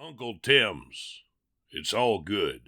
Uncle Tim's. It's all good.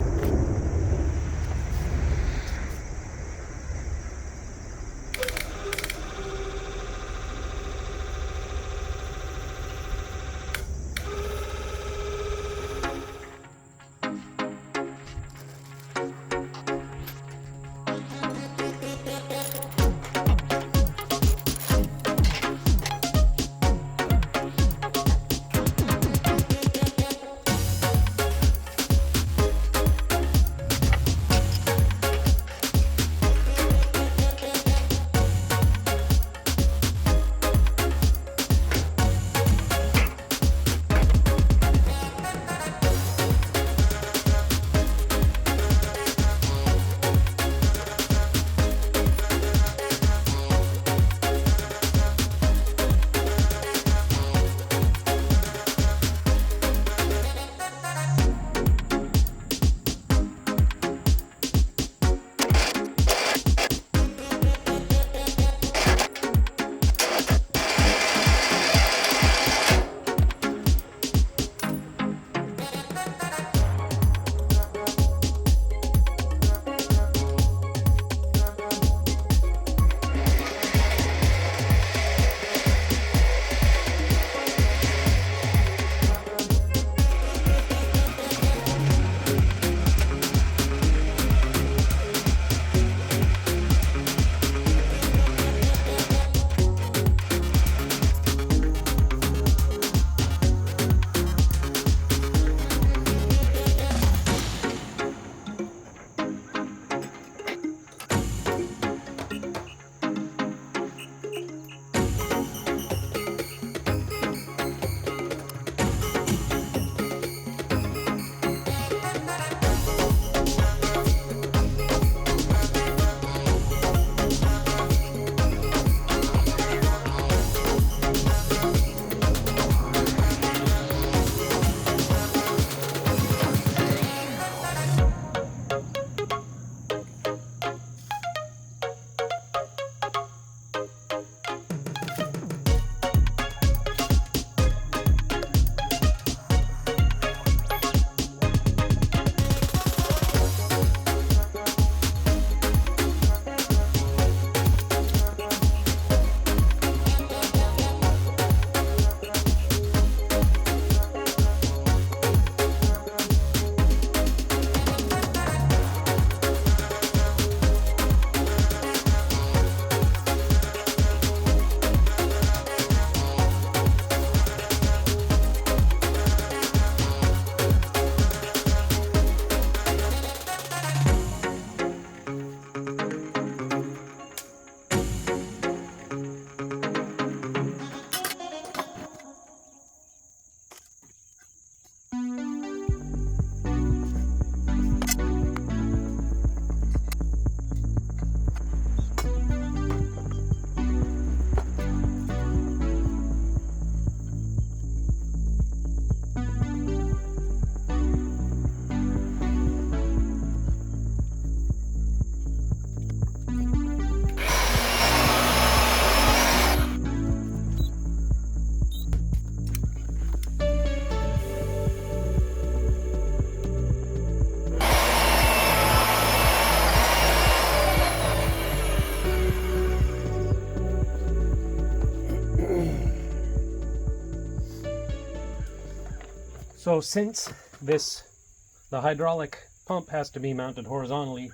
So since the hydraulic pump has to be mounted horizontally,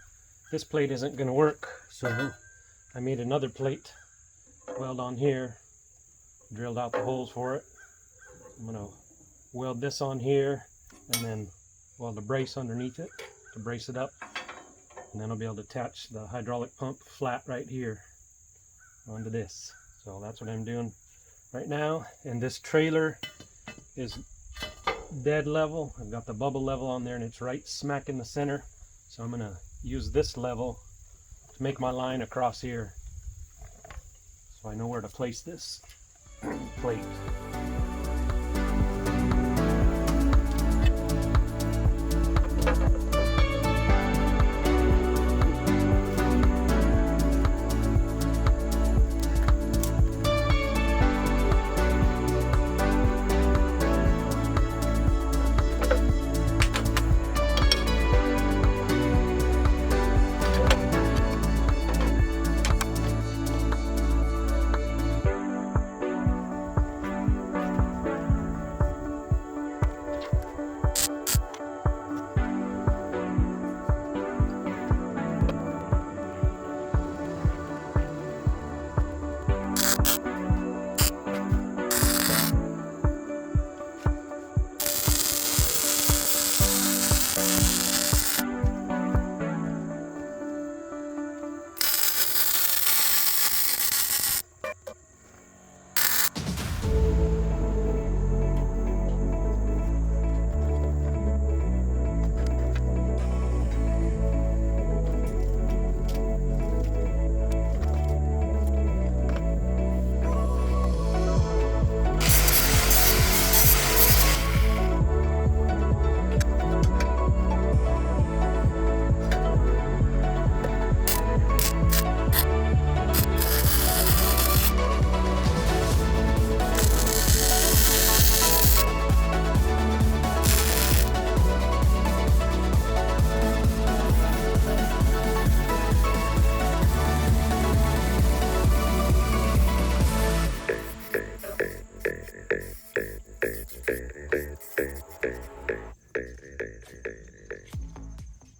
this plate isn't going to work. So I made another plate, weld on here, drilled out the holes for it. I'm going to weld this on here and then weld a brace underneath it to brace it up. And then I'll be able to attach the hydraulic pump flat right here onto this. So that's what I'm doing right now. And this trailer is dead level. I've got the bubble level on there and it's right smack in the center. So I'm going to use this level to make my line across here so I know where to place this plate.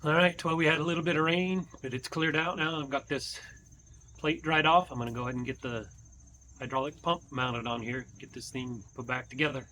Alright, well, we had a little bit of rain, but it's cleared out now. I've got this plate dried off. I'm going to go ahead and get the hydraulic pump mounted on here, get this thing put back together.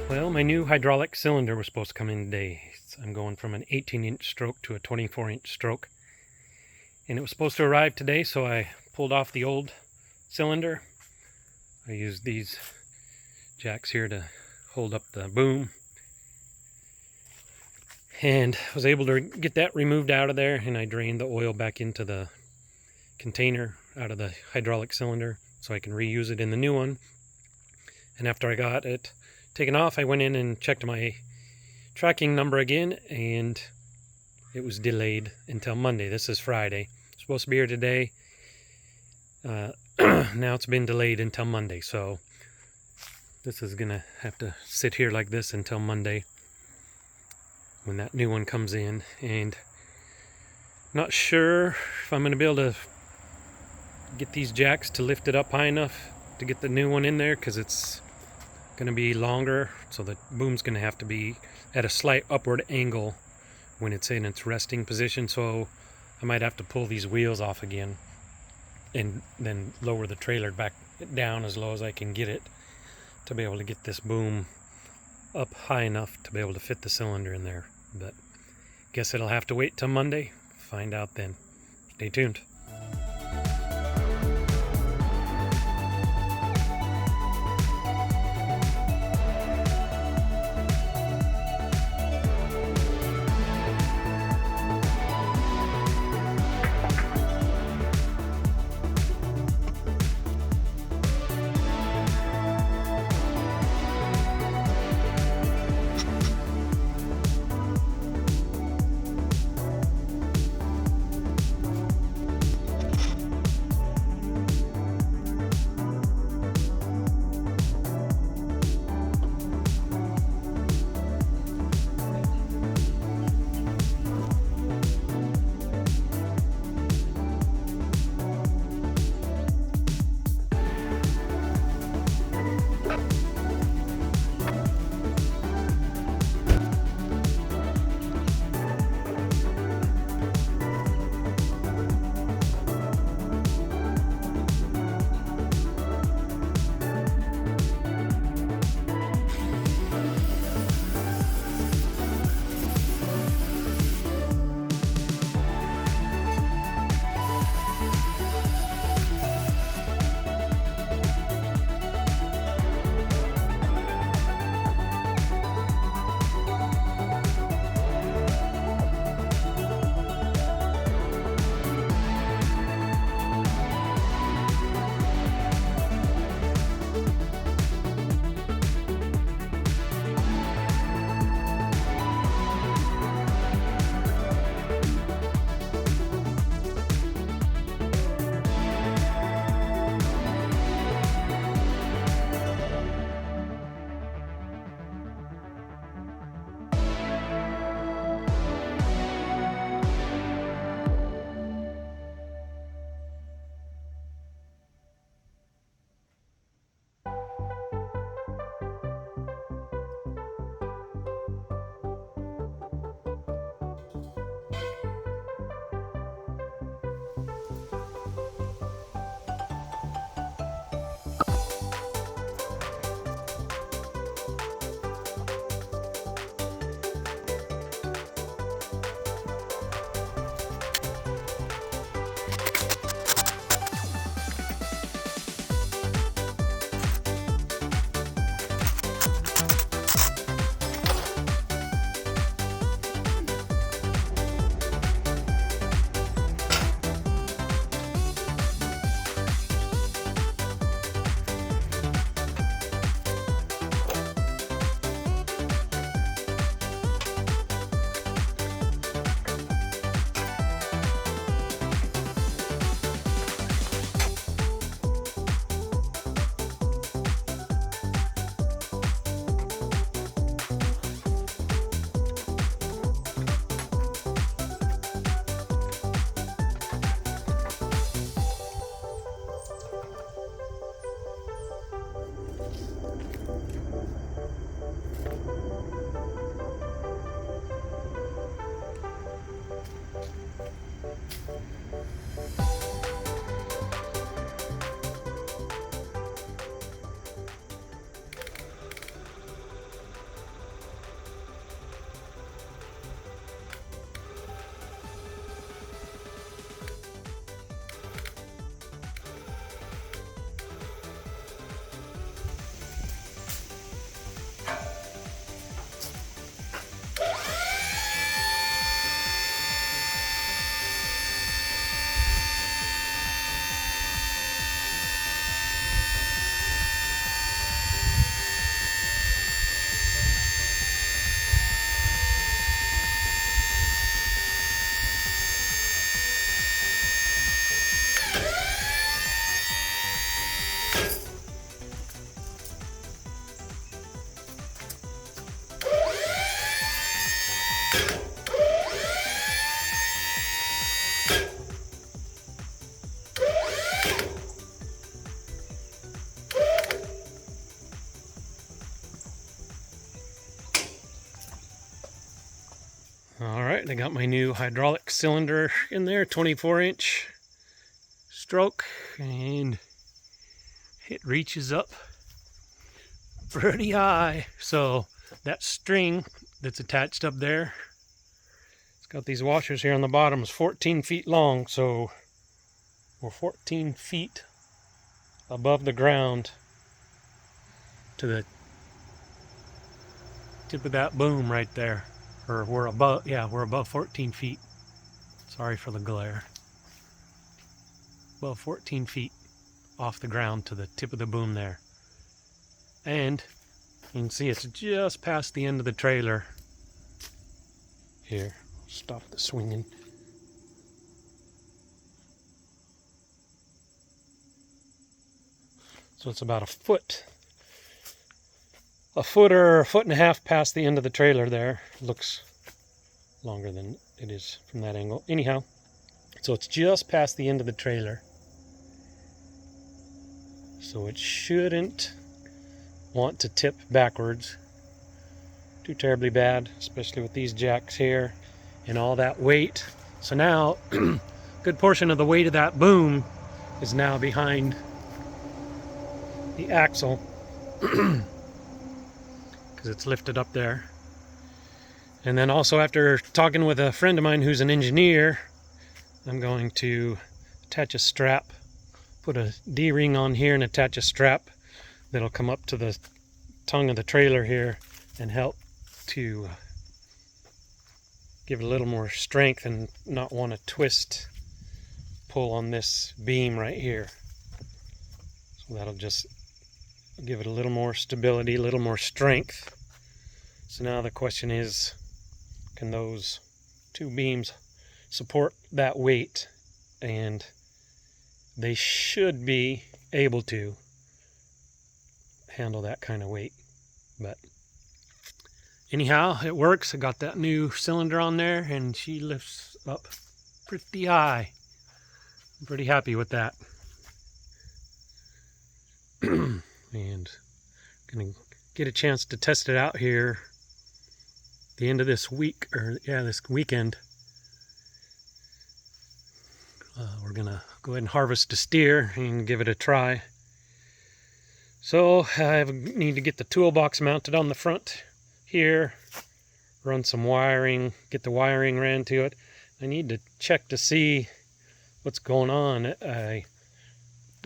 Well, my new hydraulic cylinder was supposed to come in today. I'm going from an 18-inch stroke to a 24-inch stroke. And it was supposed to arrive today, so I pulled off the old cylinder. I used these jacks here to hold up the boom. And was able to get that removed out of there, and I drained the oil back into the container out of the hydraulic cylinder so I can reuse it in the new one. And after I got it taken off, I went in and checked my tracking number again, and it was delayed until Monday. This is Friday. It's supposed to be here today. Now it's been delayed until Monday, so this is gonna have to sit here like this until Monday when that new one comes in. And not sure if I'm gonna be able to get these jacks to lift it up high enough to get the new one in there, because it's gonna be longer, so the boom's gonna have to be at a slight upward angle when it's in its resting position. So I might have to pull these wheels off again and then lower the trailer back down as low as I can get it to be able to get this boom up high enough to be able to fit the cylinder in there. But guess it'll have to wait till Monday. Find out then. Stay tuned. Alright, I got my new hydraulic cylinder in there, 24-inch stroke, and it reaches up pretty high. So that string that's attached up there, it's got these washers here on the bottom, is 14 feet long, so we're 14 feet above the ground to the tip of that boom right there. Or we're above, yeah, we're above 14 feet. Sorry for the glare. Above 14 feet off the ground to the tip of the boom there. And you can see it's just past the end of the trailer. Here, stop the swinging. So it's about a foot or a foot and a half past the end of the trailer there. Looks longer than it is from that angle. Anyhow, so it's just past the end of the trailer. So it shouldn't want to tip backwards too terribly bad, especially with these jacks here and all that weight. So now, good portion of the weight of that boom is now behind the axle because it's lifted up there. And then also, after talking with a friend of mine who's an engineer, I'm going to attach a strap, put a D-ring on here and attach a strap that'll come up to the tongue of the trailer here and help to give it a little more strength and not want to pull on this beam right here. So that'll just give it a little more stability, a little more strength. So now the question is, can those two beams support that weight? And they should be able to handle that kind of weight. But anyhow, it works. I got that new cylinder on there and she lifts up pretty high. I'm pretty happy with that. And gonna get a chance to test it out here the end of this week, or yeah, this weekend. We're gonna go ahead and harvest a steer and give it a try. So I need to get the toolbox mounted on the front here, run some wiring, get the wiring ran to it. I need to check to see what's going on. I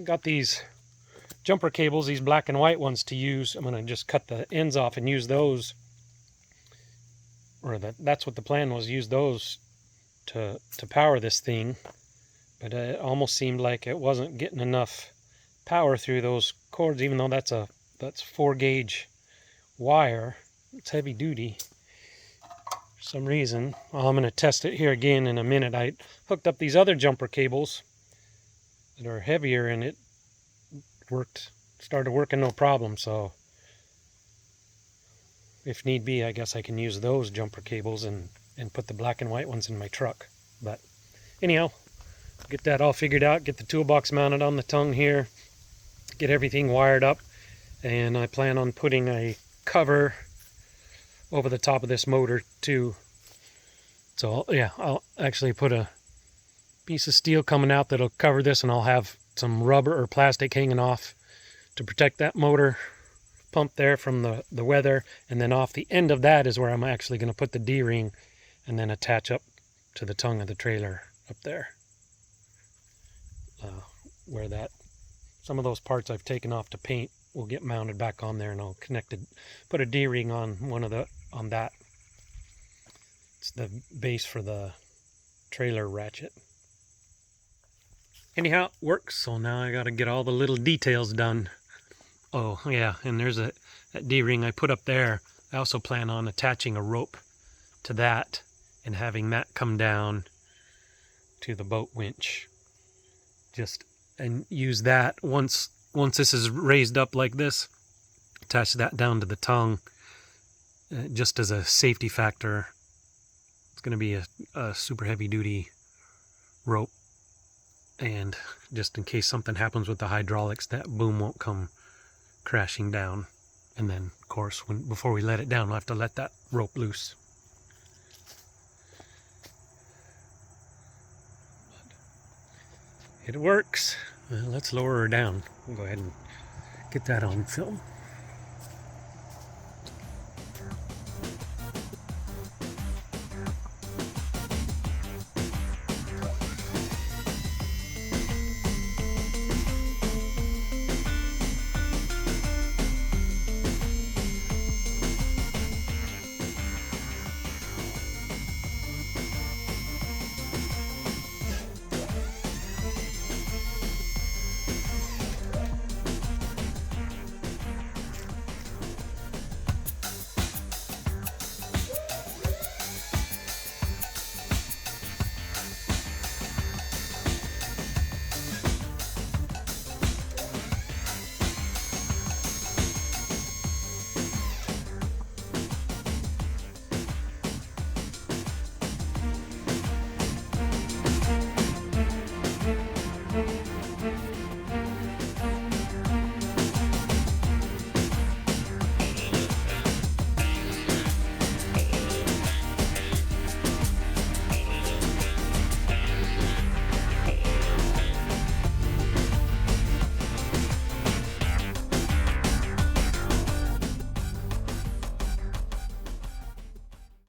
got these jumper cables, these black and white ones to use. I'm going to just cut the ends off and use those, or that's what the plan was, use those to power this thing. But it almost seemed like it wasn't getting enough power through those cords, even though that's 4-gauge wire. It's heavy duty for some reason. Well, I'm going to test it here again in a minute. I hooked up these other jumper cables that are heavier and it started working no problem. So if need be, I guess I can use those jumper cables and put the black and white ones in my truck. But anyhow, get that all figured out, get the toolbox mounted on the tongue here, get everything wired up, and I plan on putting a cover over the top of this motor too. So yeah, I'll actually put a piece of steel coming out that'll cover this, and I'll have some rubber or plastic hanging off to protect that motor pump there from the weather. And then off the end of that is where I'm actually going to put the D-ring and then attach up to the tongue of the trailer up there. Where some of those parts I've taken off to paint will get mounted back on there, and I'll put a D-ring on on that. It's the base for the trailer ratchet. Anyhow, it works. So now I got to get all the little details done. Oh yeah, and there's that D-ring I put up there. I also plan on attaching a rope to that and having that come down to the boat winch. And use that once this is raised up like this, attach that down to the tongue just as a safety factor. It's going to be a super heavy duty rope, and just in case something happens with the hydraulics, that boom won't come crashing down. And then of course before we let it down, we'll have to let that rope loose. It works. Well, let's lower her down. We'll go ahead and get that on film.